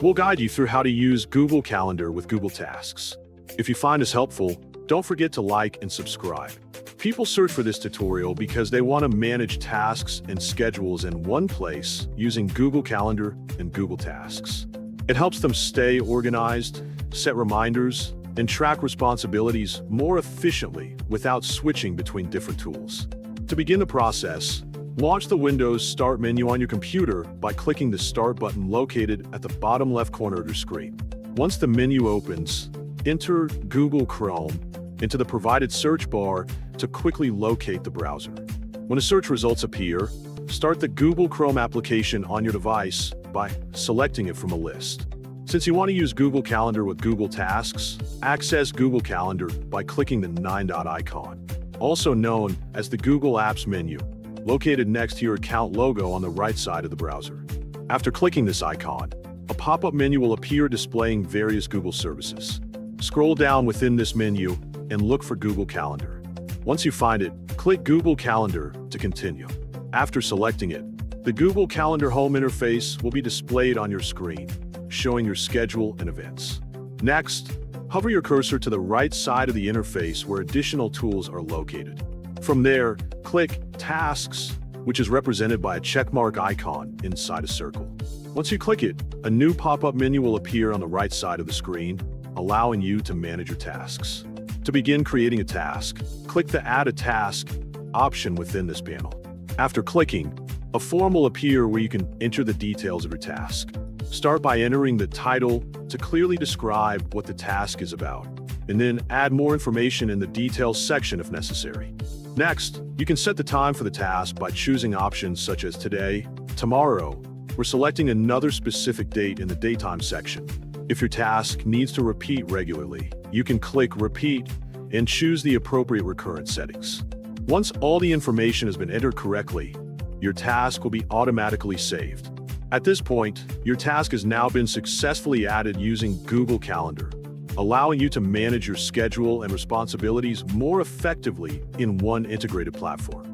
We'll guide you through how to use Google Calendar with Google Tasks. If you find us helpful, don't forget to like and subscribe. People search for this tutorial because they want to manage tasks and schedules in one place using Google Calendar and Google Tasks. It helps them stay organized, set reminders, and track responsibilities more efficiently without switching between different tools. To begin the process, launch the Windows Start menu on your computer by clicking the Start button located at the bottom left corner of your screen. Once the menu opens, enter Google Chrome into the provided search bar to quickly locate the browser. When the search results appear, start the Google Chrome application on your device by selecting it from a list. Since you want to use Google Calendar with Google Tasks, access Google Calendar by clicking the 9-dot icon, also known as the Google Apps menu, located next to your account logo on the right side of the browser. After clicking this icon, a pop-up menu will appear displaying various Google services. Scroll down within this menu and look for Google Calendar. Once you find it, click Google Calendar to continue. After selecting it, the Google Calendar home interface will be displayed on your screen, showing your schedule and events. Next, hover your cursor to the right side of the interface where additional tools are located. From there, click Tasks, which is represented by a checkmark icon inside a circle. Once you click it, a new pop-up menu will appear on the right side of the screen, allowing you to manage your tasks. To begin creating a task, click the Add a Task option within this panel. After clicking, a form will appear where you can enter the details of your task. Start by entering the title to clearly describe what the task is about, and then add more information in the details section if necessary. Next, you can set the time for the task by choosing options such as today, tomorrow, or selecting another specific date in the daytime section. If your task needs to repeat regularly, you can click Repeat and choose the appropriate recurrence settings. Once all the information has been entered correctly, your task will be automatically saved. At this point, your task has now been successfully added using Google Calendar, allowing you to manage your schedule and responsibilities more effectively in one integrated platform.